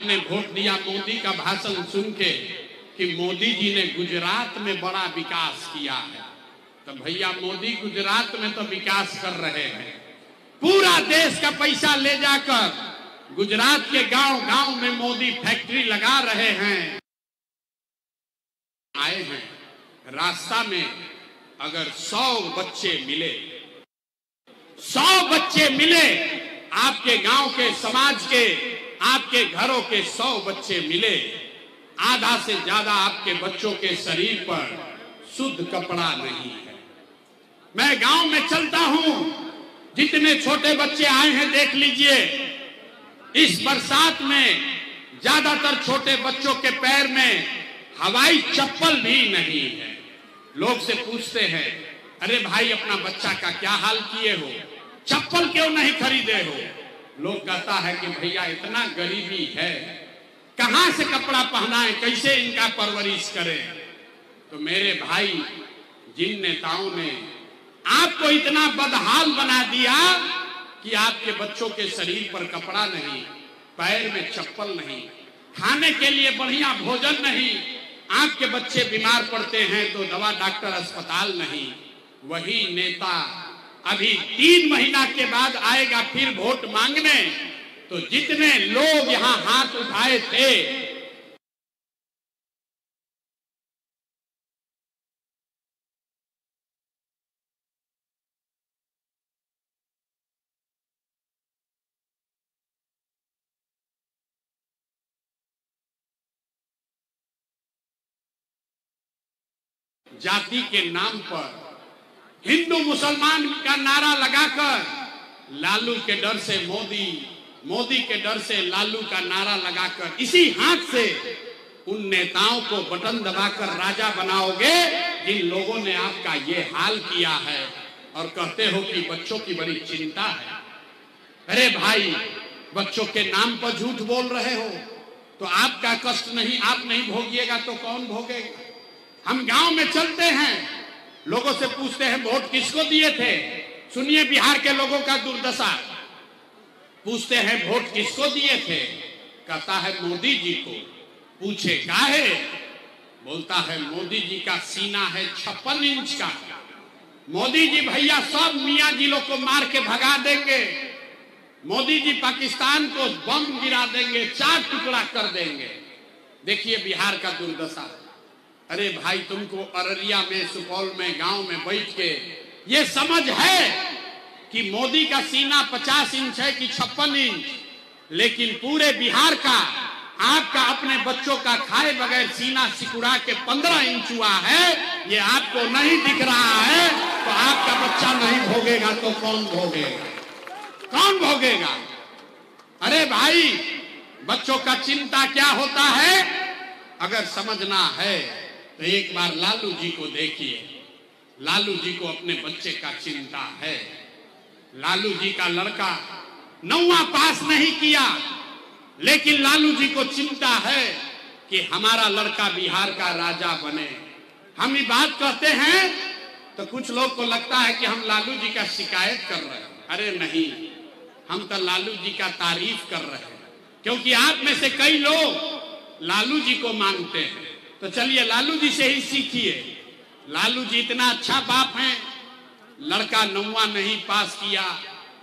ने वोट दिया मोदी का भाषण सुन के कि मोदी जी ने गुजरात में बड़ा विकास किया है। तो भैया मोदी गुजरात में तो विकास कर रहे हैं, पूरा देश का पैसा ले जाकर गुजरात के गांव-गांव में मोदी फैक्ट्री लगा रहे हैं। आए हैं रास्ता में अगर 100 बच्चे मिले, 100 बच्चे मिले, आपके गांव के, समाज के, आपके घरों के 100 बच्चे मिले, आधा से ज्यादा आपके बच्चों के शरीर पर शुद्ध कपड़ा नहीं है। मैं गांव में चलता हूं, जितने छोटे बच्चे आए हैं देख लीजिए। इस बरसात में ज्यादातर छोटे बच्चों के पैर में हवाई चप्पल भी नहीं है। लोग से पूछते हैं, अरे भाई अपना बच्चा का क्या हाल किए हो, चप्पल क्यों नहीं खरीदे हो? लोग कहता है कि भैया इतना गरीबी है, कहां से कपड़ा पहनाएं, कैसे इनका परवरिश करें। तो मेरे भाई, जिन नेताओं ने आपको इतना बदहाल बना दिया कि आपके बच्चों के शरीर पर कपड़ा नहीं, पैर में चप्पल नहीं, खाने के लिए बढ़िया भोजन नहीं, आपके बच्चे बीमार पड़ते हैं तो दवा डॉक्टर अस्पताल नहीं, वही नेता अभी 3 महीना के बाद आएगा फिर वोट मांगने। तो जितने लोग यहां हाथ उठाए थे, जाति के नाम पर हिंदू मुसलमान का नारा लगाकर, लालू के डर से मोदी, मोदी के डर से लालू का नारा लगाकर, इसी हाथ से उन नेताओं को बटन दबाकर राजा बनाओगे जिन लोगों ने आपका ये हाल किया है, और कहते हो कि बच्चों की बड़ी चिंता है। अरे भाई, बच्चों के नाम पर झूठ बोल रहे हो तो आपका कष्ट नहीं, आप नहीं भोगिएगा तो कौन भोगेगा? हम गांव में चलते हैं, लोगों से पूछते हैं वोट किसको दिए थे। सुनिए बिहार के लोगों का दुर्दशा। पूछते हैं वोट किसको दिए थे, कहता है मोदी जी को। पूछे काहे? बोलता है मोदी जी का सीना है 56 इंच का, मोदी जी भैया सब मियाँ जिलों को मार के भगा देंगे, मोदी जी पाकिस्तान को बम गिरा देंगे, 4 टुकड़ा कर देंगे। देखिए बिहार का दुर्दशा। अरे भाई, तुमको अररिया में, सुपौल में, गांव में बैठ के ये समझ है कि मोदी का सीना 50 इंच है कि 56 इंच, लेकिन पूरे बिहार का, आपका अपने बच्चों का खाए बगैर सीना सिकुड़ा के 15 इंच हुआ है, ये आपको नहीं दिख रहा है। तो आपका बच्चा नहीं भोगेगा तो कौन भोगेगा? कौन भोगेगा? अरे भाई, बच्चों का चिंता क्या होता है? अगर समझना है तो एक बार लालू जी को देखिए। लालू जी को अपने बच्चे का चिंता है। लालू जी का लड़का 9वां पास नहीं किया, लेकिन लालू जी को चिंता है कि हमारा लड़का बिहार का राजा बने। हम ये बात कहते हैं तो कुछ लोग को लगता है कि हम लालू जी का शिकायत कर रहे हैं। अरे नहीं, हम तो लालू जी का तारीफ कर रहे हैं, क्योंकि आप में से कई लोग लालू जी को मानते हैं। तो चलिए लालू जी से ही सीखिए। लालू जी इतना अच्छा बाप हैं, लड़का 9वां नहीं पास किया,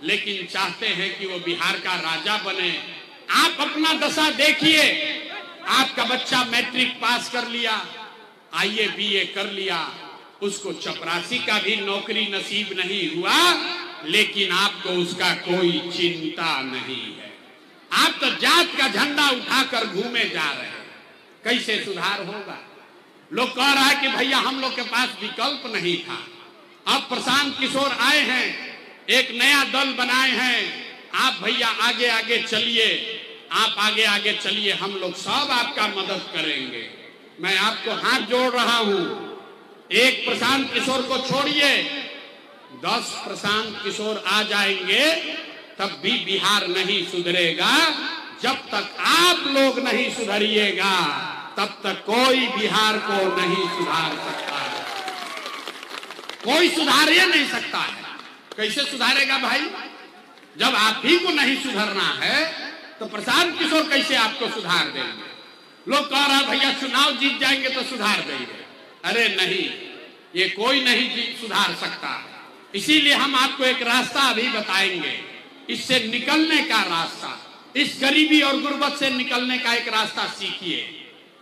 लेकिन चाहते हैं कि वो बिहार का राजा बने। आप अपना दशा देखिए। आपका बच्चा मैट्रिक पास कर लिया, IAA BA कर लिया, उसको चपरासी का भी नौकरी नसीब नहीं हुआ, लेकिन आपको उसका कोई चिंता नहीं है। आप तो जात का झंडा उठाकर घूमे जा रहे हैं। कैसे सुधार होगा? लोग कह रहा है कि भैया हम लोग के पास विकल्प नहीं था, अब प्रशांत किशोर आए हैं, एक नया दल बनाए हैं, आप भैया आगे आगे चलिए, आप आगे आगे चलिए, हम लोग सब आपका मदद करेंगे। मैं आपको हाथ जोड़ रहा हूं, एक प्रशांत किशोर को छोड़िए, 10 प्रशांत किशोर आ जाएंगे तब भी बिहार नहीं सुधरेगा। जब तक आप लोग नहीं सुधरिएगा तब तक कोई बिहार को नहीं सुधार सकता है। कोई सुधार ही नहीं सकता है। कैसे सुधारेगा भाई? जब आप ही को नहीं सुधरना है तो प्रशांत किशोर कैसे आपको सुधार देंगे? लोग कह रहा भैया चुनाव जीत जाएंगे तो सुधार देंगे। अरे नहीं, ये कोई नहीं सुधार सकता। इसीलिए हम आपको एक रास्ता अभी बताएंगे, इससे निकलने का रास्ता, इस गरीबी और गुर्बत से निकलने का एक रास्ता सीखिए।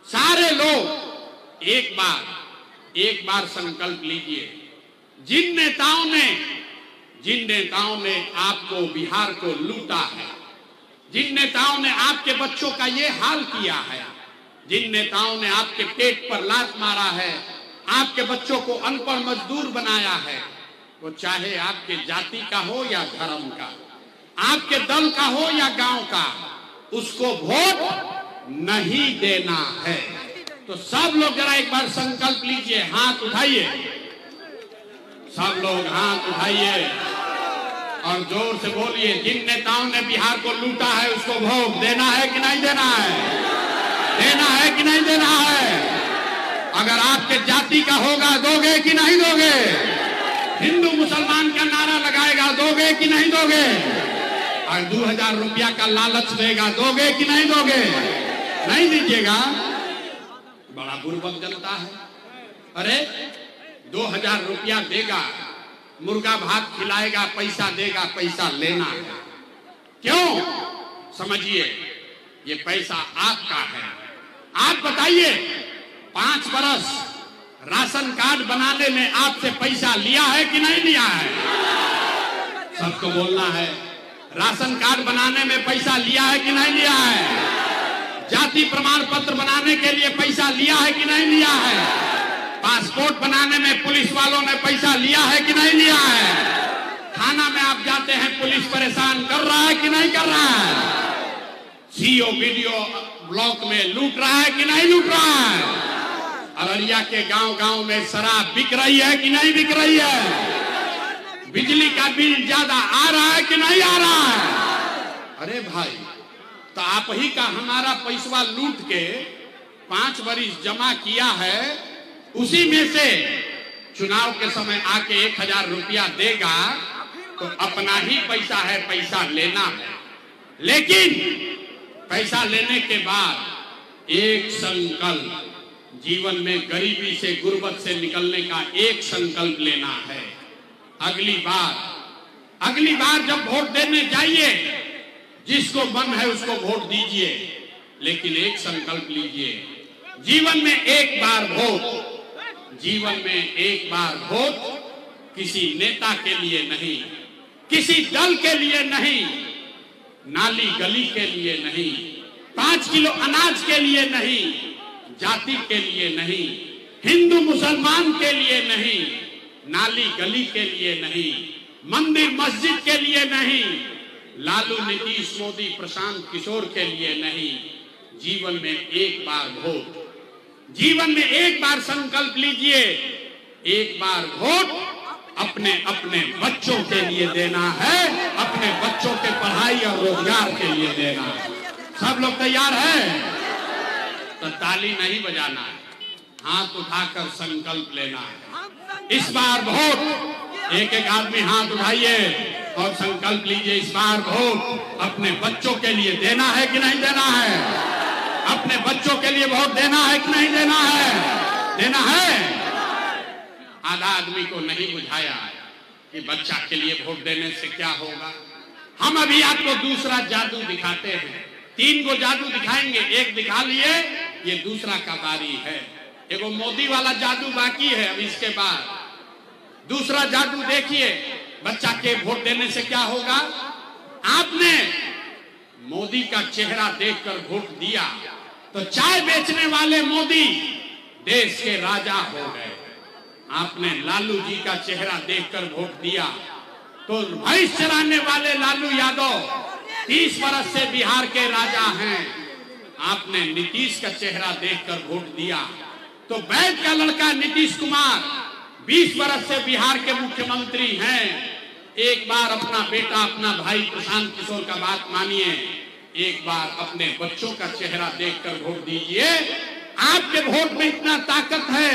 सारे लोग एक बार संकल्प लीजिए। जिन नेताओं ने आपको, बिहार को लूटा है, जिन नेताओं ने आपके बच्चों का ये हाल किया है, जिन नेताओं ने आपके पेट पर लात मारा है, आपके बच्चों को अनपढ़ मजदूर बनाया है, वो चाहे आपके जाति का हो या धर्म का, आपके दल का हो या गांव का, उसको वोट नहीं देना है। तो सब लोग जरा एक बार संकल्प लीजिए, हाथ उठाइए, सब लोग हाथ उठाइए और जोर से बोलिए, जिन नेताओं ने बिहार को लूटा है उसको वोट देना है कि नहीं देना है? देना है कि नहीं देना है? अगर आपके जाति का होगा दोगे कि नहीं दोगे? हिंदू मुसलमान का नारा लगाएगा दोगे कि नहीं दोगे? और 2000 रुपया का लालच देगा दोगे कि नहीं दोगे? नहीं दीजिएगा। बड़ा बुर्बक जनता है। अरे 2000 रुपया देगा, मुर्गा भात खिलाएगा, पैसा देगा, पैसा लेना है। क्यों? समझिए, ये पैसा आपका है। आप बताइए, 5 बरस राशन कार्ड बनाने में आपसे पैसा लिया है कि नहीं लिया है? सबको बोलना है, राशन कार्ड बनाने में पैसा लिया है कि नहीं लिया है? जाति प्रमाण पत्र बनाने के लिए पैसा लिया है कि नहीं लिया है? पासपोर्ट बनाने में पुलिस वालों ने पैसा लिया है कि नहीं लिया है? थाना में आप जाते हैं, पुलिस परेशान कर रहा है कि नहीं कर रहा है? सीओ वीडियो ब्लॉक में लूट रहा है कि नहीं लूट रहा है? अररिया के गांव-गांव में शराब बिक रही है कि नहीं बिक रही है? बिजली का बिल ज्यादा आ रहा है कि नहीं आ रहा है? अरे भाई, तो आप ही का हमारा पैसा लूट के 5 बरिस जमा किया है, उसी में से चुनाव के समय आके 1000 रुपया देगा तो अपना ही पैसा है, पैसा लेना है। लेकिन पैसा लेने के बाद एक संकल्प, जीवन में गरीबी से, गुर्बत से निकलने का एक संकल्प लेना है। अगली बार जब वोट देने जाइए, जिसको मन है उसको वोट दीजिए, लेकिन एक संकल्प लीजिए, जीवन में एक बार वोट, जीवन में एक बार वोट किसी नेता के लिए नहीं, किसी दल के लिए नहीं, नाली गली के लिए नहीं, 5 किलो अनाज के लिए नहीं, जाति के लिए नहीं, हिंदू मुसलमान के लिए नहीं, नाली गली के लिए नहीं, मंदिर मस्जिद के लिए नहीं, लालू, नीतीश, मोदी, प्रशांत किशोर के लिए नहीं, जीवन में एक बार वोट, जीवन में एक बार संकल्प लीजिए, एक बार वोट अपने अपने बच्चों के लिए देना है, अपने बच्चों के पढ़ाई और रोजगार के लिए देना है। सब लोग तैयार हैं? तो ताली नहीं बजाना है, हाथ उठाकर संकल्प लेना है। इस बार वोट, एक एक आदमी हाथ उठाइए और संकल्प लीजिए, इस बार वोट अपने बच्चों के लिए देना है कि नहीं देना है? अपने बच्चों के लिए वोट देना है कि नहीं देना है? देना है। आधा आदमी को नहीं बुझाया कि बच्चा के लिए वोट देने से क्या होगा। हम अभी आपको दूसरा जादू दिखाते हैं, 3 गो जादू दिखाएंगे, एक दिखा लिए, ये दूसरा का बारी है। एगो मोदी वाला जादू बाकी है, अब इसके बाद दूसरा जादू देखिए, बच्चा के वोट देने से क्या होगा। आपने मोदी का चेहरा देखकर वोट दिया तो चाय बेचने वाले मोदी देश के राजा हो गए। आपने लालू जी का चेहरा देखकर वोट दिया तो भैंस चराने वाले लालू यादव 30 वर्ष से बिहार के राजा हैं। आपने नीतीश का चेहरा देखकर वोट दिया तो वैद्य का लड़का नीतीश कुमार 20 वर्ष से बिहार के मुख्यमंत्री हैं। एक बार अपना बेटा, अपना भाई प्रशांत किशोर का बात मानिए, एक बार अपने बच्चों का चेहरा देखकर वोट दीजिए। आपके वोट में इतना ताकत है,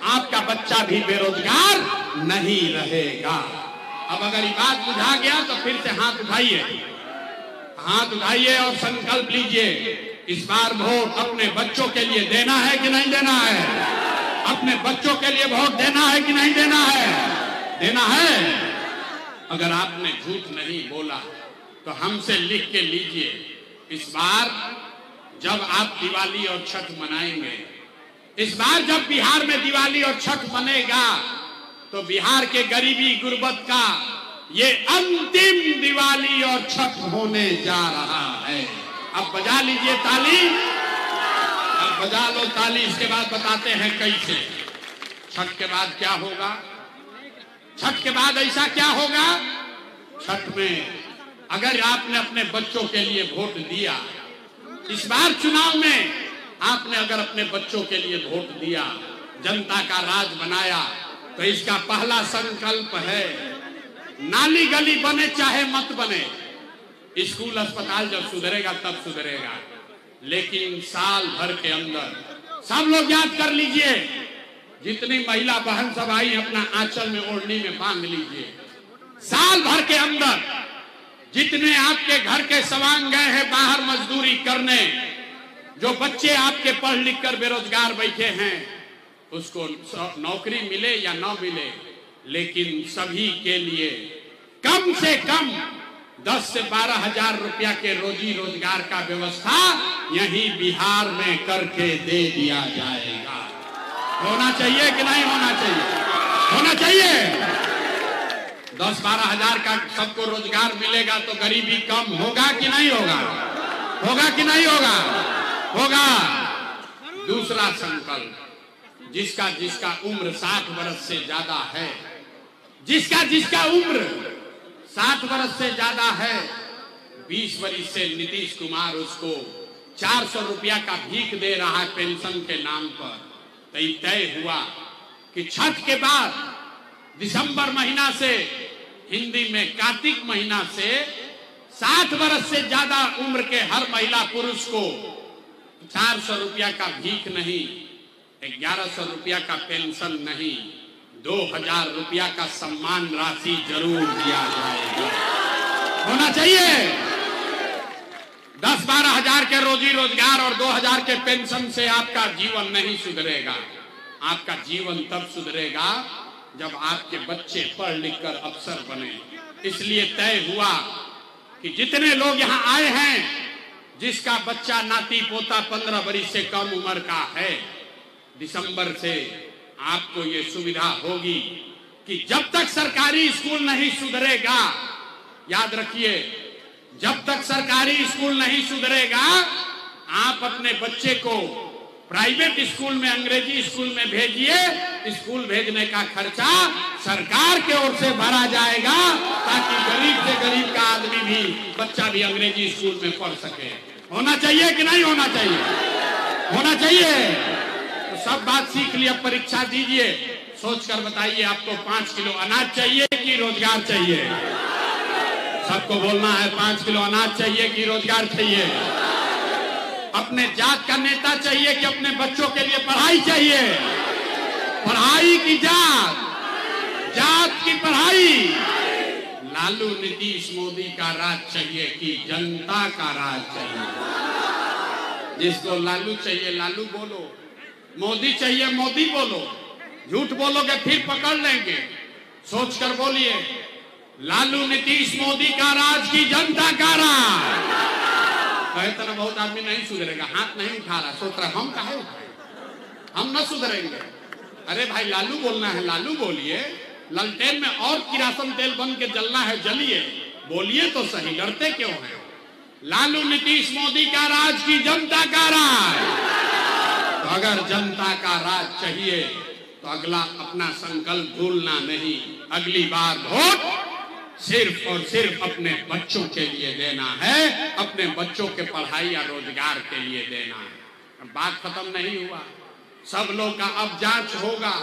आपका बच्चा भी बेरोजगार नहीं रहेगा। अब अगर ये बात बुझा गया तो फिर से हाथ उठाइए, हाथ उठाइए और संकल्प लीजिए, इस बार वोट अपने बच्चों के लिए देना है कि नहीं देना है? अपने बच्चों के लिए वोट देना है कि नहीं देना है? देना है। अगर आपने झूठ नहीं बोला तो हमसे लिख के लीजिए, इस बार जब आप दिवाली और छठ मनाएंगे, इस बार जब बिहार में दिवाली और छठ मनेगा, तो बिहार के गरीबी गुर्बत का ये अंतिम दिवाली और छठ होने जा रहा है। अब बजा लीजिए ताली, अब बजा लो ताली। इसके बाद बताते हैं कैसे। छठ के बाद क्या होगा? छठ के बाद ऐसा क्या होगा? छठ में अगर आपने अपने बच्चों के लिए वोट दिया, इस बार चुनाव में आपने अगर अपने बच्चों के लिए वोट दिया, जनता का राज बनाया, तो इसका पहला संकल्प है, नाली गली बने चाहे मत बने, स्कूल अस्पताल जब सुधरेगा तब सुधरेगा, लेकिन साल भर के अंदर सब लोग याद कर लीजिए, जितनी महिला बहन सब आई अपना आंचल में ओढ़नी में बांध लीजिए, साल भर के अंदर जितने आपके घर के सवांग गए हैं बाहर मजदूरी करने, जो बच्चे आपके पढ़ लिख कर बेरोजगार बैठे हैं, उसको नौकरी मिले या ना मिले, लेकिन सभी के लिए कम से कम 10 से 12 हजार रुपया के रोजी रोजगार का व्यवस्था यही बिहार में करके दे दिया जाएगा। होना चाहिए कि नहीं होना चाहिए? होना चाहिए। 10-12 हजार का सबको रोजगार मिलेगा तो गरीबी कम होगा कि नहीं होगा? होगा कि नहीं होगा? होगा। दूसरा संकल्प, जिसका जिसका उम्र 60 वर्ष से ज्यादा है, जिसका जिसका उम्र 60 वर्ष से ज्यादा है, 20 वर्ष से नीतीश कुमार उसको 400 रुपया का भीख दे रहा है पेंशन के नाम पर। तो तय हुआ कि छठ के बाद दिसंबर महीना से, हिंदी में कार्तिक महीना से 60 वर्ष से ज्यादा उम्र के हर महिला पुरुष को 400 रुपया का भीख नहीं, 1100 रुपया का पेंशन नहीं, 2000 रुपया का सम्मान राशि जरूर दिया जाएगा। होना चाहिए। 10-12 हजार के रोजी रोजगार और 2000 के पेंशन से आपका जीवन नहीं सुधरेगा। आपका जीवन तब सुधरेगा जब आपके बच्चे पढ़ लिख कर अफसर बने। इसलिए तय हुआ कि जितने लोग यहाँ आए हैं, जिसका बच्चा नाती पोता 15 वर्ष से कम उम्र का है, दिसंबर से आपको ये सुविधा होगी कि जब तक सरकारी स्कूल नहीं सुधरेगा, याद रखिए, जब तक सरकारी स्कूल नहीं सुधरेगा, आप अपने बच्चे को प्राइवेट स्कूल में, अंग्रेजी स्कूल में भेजिए। स्कूल भेजने का खर्चा सरकार के ओर से भरा जाएगा, ताकि गरीब से गरीब का आदमी भी, बच्चा भी अंग्रेजी स्कूल में पढ़ सके। होना चाहिए कि नहीं होना चाहिए? होना चाहिए। तो सब बात सीख लिया, परीक्षा दीजिए, सोचकर बताइए आपको 5 किलो अनाज चाहिए कि रोजगार चाहिए? सबको बोलना है 5 किलो अनाज चाहिए कि रोजगार चाहिए? अपने जात का नेता चाहिए कि अपने बच्चों के लिए पढ़ाई चाहिए? पढ़ाई की जात, जात की पढ़ाई। लालू नीतीश मोदी का राज चाहिए कि जनता का राज चाहिए? जिसको लालू चाहिए लालू बोलो, मोदी चाहिए मोदी बोलो। झूठ बोलोगे फिर पकड़ लेंगे। सोचकर बोलिए, लालू नीतीश मोदी का राज की जनता का राज। कहे तो बहुत आदमी नहीं सुधरेगा, हाथ नहीं उठा रहा, सोच रहा हम काहे उठाए, हम न सुधरेंगे। अरे भाई लालू बोलना है लालू बोलिए, ललटेन में और किरासन तेल बन के जलना है जलिए, बोलिए तो सही, डरते क्यों हैं? लालू नीतीश मोदी का राज की जनता का राज। तो अगर जनता का राज चाहिए तो अगला अपना संकल्प भूलना नहीं, अगली बार वोट सिर्फ और सिर्फ अपने बच्चों के लिए देना है, अपने बच्चों के पढ़ाई या रोजगार के लिए देना है। अब बात खत्म नहीं हुआ, सब लोग का अब जांच होगा।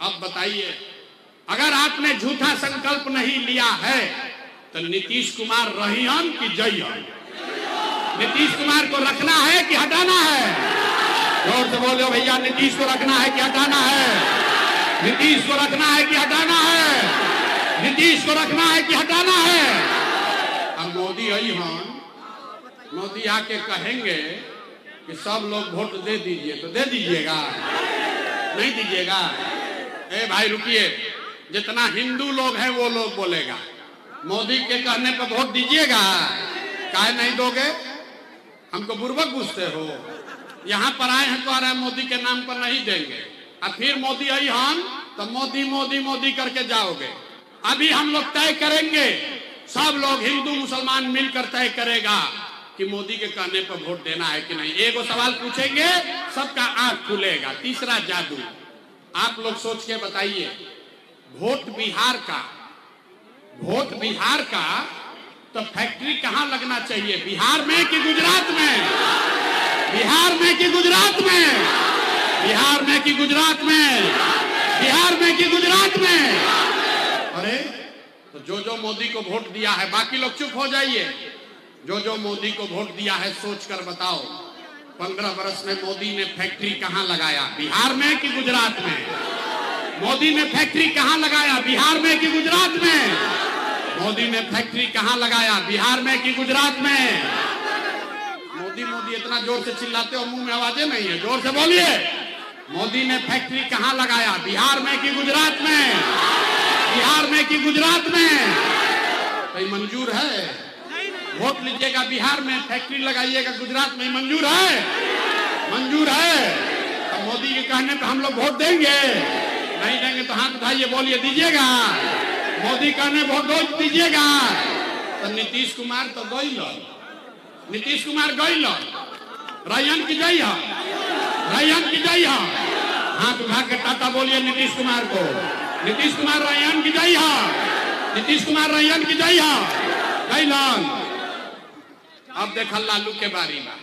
अब बताइए, अगर आपने झूठा संकल्प नहीं लिया है तो नीतीश कुमार रहियन कि जइयन? नीतीश कुमार को रखना है कि हटाना है? जोर से बोलो भैया, नीतीश को रखना है कि हटाना है? नीतीश को रखना है कि हटाना है? नीतीश को रखना है कि हटाना है? अब मोदी आई हन मोदी आके कहेंगे कि सब लोग वोट दे दीजिए, तो दे दीजिएगा? नहीं दीजिएगा? ए भाई रुकिए, जितना हिंदू लोग हैं वो लोग बोलेगा, मोदी के कहने पर वोट दीजिएगा? काहे नहीं दोगे? हमको बुर्बक पूछते हो? यहाँ पर आए हैं तो आ रहे हैं मोदी के नाम पर नहीं देंगे, और फिर मोदी आई हम तो मोदी मोदी मोदी करके जाओगे। अभी हम लोग तय करेंगे, सब लोग हिंदू मुसलमान मिलकर तय करेगा कि मोदी के कहने पर वोट देना है कि नहीं। एक सवाल पूछेंगे, सबका आंख खुलेगा। तीसरा जादू, आप लोग सोच के बताइए, वोट बिहार का तो फैक्ट्री कहाँ लगना चाहिए? बिहार में कि गुजरात में? बिहार में कि गुजरात में? बिहार में कि गुजरात में? बिहार में कि गुजरात में? अरे तो जो मोदी को वोट दिया है, बाकी लोग चुप हो जाइए। जो मोदी को वोट दिया है सोच कर बताओ, 15 वर्ष में मोदी ने फैक्ट्री कहाँ लगाया? बिहार में कि गुजरात में? मोदी ने फैक्ट्री कहाँ लगाया? बिहार में कि गुजरात में? मोदी ने फैक्ट्री कहाँ लगाया? बिहार में कि गुजरात में? मोदी मोदी इतना जोर से चिल्लाते हो, मुंह में आवाजें नहीं है, जोर से बोलिए। मोदी ने फैक्ट्री कहाँ लगाया? बिहार में कि गुजरात में? बिहार में कि गुजरात में? तो मंजूर है? वोट लीजिएगा, बिहार में फैक्ट्री लगाइएगा, गुजरात में मंजूर है? मंजूर है? तो मोदी के कहने पे हम लोग वोट देंगे? नहीं देंगे तो हाथ उठाइए, बोलिए दीजिएगा? मोदी कहने वोट दीजिएगा? तो नीतीश कुमार तो गई, नीतीश कुमार गई, रैयन की जय है, रैयन की जय है। हाथ उठा के टाटा बोलिए नीतीश कुमार को। नीतीश कुमार रैयन की जय है, नीतीश कुमार रैयन की जय है। गई लाल। अब देखा लालू के बारी में,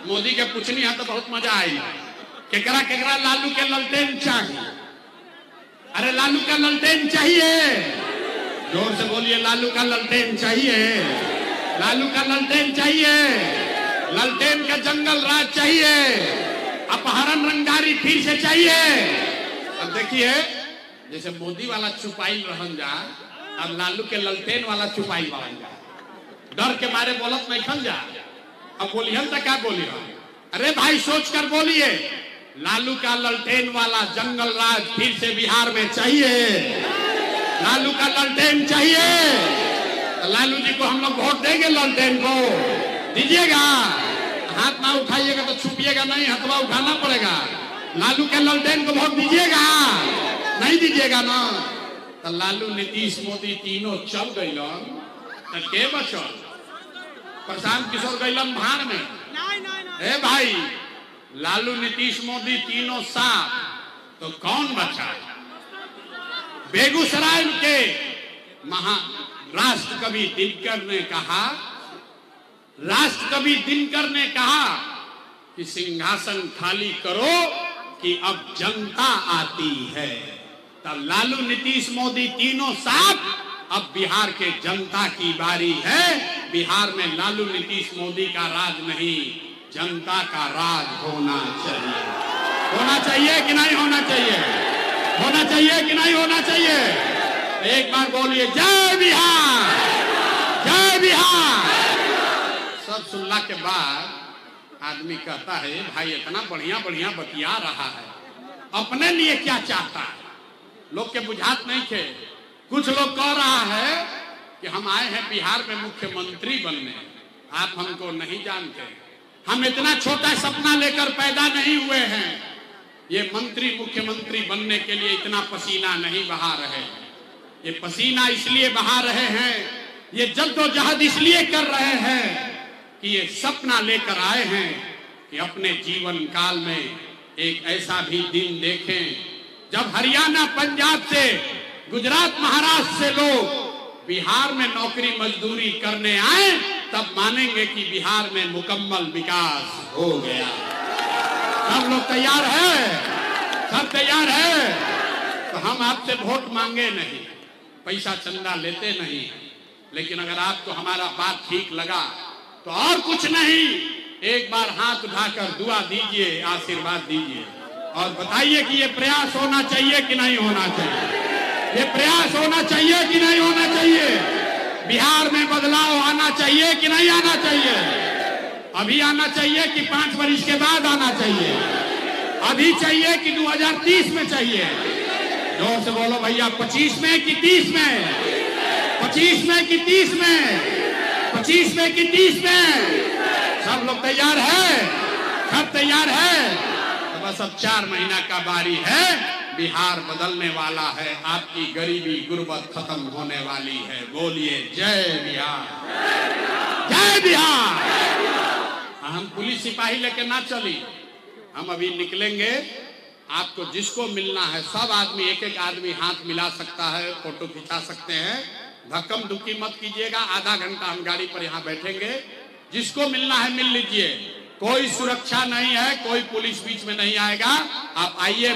मोदी के पूछनी है तो बहुत मजा आई। केकरा केकरा लालू के ललटेन चाहिए? अरे लालू का ललटेन चाहिए? जोर से बोलिए, लालू का ललटेन चाहिए? लालू का ललटेन चाहिए? ललटेन का जंगल राज चाहिए? अपहरण रंगदारी फिर से चाहिए? अब देखिए, जैसे मोदी वाला छुपाई रहन जा, अब लालू के ललटेन वाला छुपाई रहन जा। डर के मारे बोलत नहीं खन जा। अब बोलिए तो क्या बोलिए? अरे भाई सोच कर बोलिए, लालू का ललटेन वाला जंगल राज फिर से बिहार में चाहिए? लालू का ललटेन चाहिए? तो लालू जी को हम लोग वोट देंगे, ललटेन को दीजिएगा? हाथ ना उठाइएगा तो छुपिएगा नहीं, हथवा उठाना पड़ेगा। लालू के ललटेन को वोट दीजिएगा? नहीं दीजिएगा ना? तो लालू नीतीश मोदी तीनों चल गई, तो के बचल? प्रशांत किशोर गईलन भाड़ में। ए भाई, लालू नीतीश मोदी तीनों साथ, तो कौन बचा? बेगूसराय के राष्ट्र कवि दिनकर ने कहा, राष्ट्र कवि दिनकर ने कहा कि सिंहासन खाली करो कि अब जनता आती है। तब लालू नीतीश मोदी तीनों साथ, अब बिहार के जनता की बारी है। बिहार में लालू नीतीश मोदी का राज नहीं, जनता का राज होना चाहिए। होना चाहिए कि नहीं होना चाहिए? होना चाहिए कि नहीं होना चाहिए? एक बार बोलिए, जय बिहार, जय बिहार। सब सुनने के बाद आदमी कहता है, भाई इतना बढ़िया बढ़िया बतिया रहा है, अपने लिए क्या चाहता है? लोग के बुझात नहीं थे। कुछ लोग कह रहा है कि हम आए हैं बिहार में मुख्यमंत्री बनने, आप हमको नहीं जानते, हम इतना छोटा सपना लेकर पैदा नहीं हुए हैं। ये मंत्री मुख्यमंत्री बनने के लिए इतना पसीना नहीं बहा रहे हैं। ये पसीना इसलिए बहा रहे हैं, ये जद्दोजहद इसलिए कर रहे हैं कि ये सपना लेकर आए हैं कि अपने जीवन काल में एक ऐसा भी दिन देखें जब हरियाणा, पंजाब से, गुजरात, महाराष्ट्र से लोग बिहार में नौकरी मजदूरी करने आए, तब मानेंगे कि बिहार में मुकम्मल विकास हो गया। सब लोग तैयार है? सब तैयार है? तो हम आपसे वोट मांगे नहीं, पैसा चंदा लेते नहीं, लेकिन अगर आपको हमारा बात ठीक लगा तो और कुछ नहीं, एक बार हाथ उठाकर दुआ दीजिए, आशीर्वाद दीजिए और बताइए कि ये प्रयास होना चाहिए कि नहीं होना चाहिए? ये प्रयास होना चाहिए कि नहीं होना चाहिए? बिहार में बदलाव आना चाहिए कि नहीं आना चाहिए? अभी आना चाहिए कि 5 वर्ष के बाद आना चाहिए? अभी चाहिए कि 2030 में चाहिए? जोर से बोलो भैया, 25 में कि 30 में? 25 में कि 30 में? 25 में कि 30 में? सब लोग तैयार है? सब तैयार है? तो बस अब 4 महीना का बारी है। बिहार बदलने वाला है, आपकी गरीबी गुर्बत खत्म होने वाली है। बोलिए जय बिहार, जय बिहार। हम पुलिस सिपाही लेके ना चली, हम अभी निकलेंगे। आपको जिसको मिलना है सब आदमी, एक एक आदमी हाथ मिला सकता है, फोटो खिंचा सकते हैं। धक्कम धुक्की मत कीजिएगा। आधा घंटा हम गाड़ी पर यहाँ बैठेंगे। जिसको मिलना है मिल लीजिए। कोई सुरक्षा नहीं है, कोई पुलिस बीच में नहीं आएगा। आप आइए,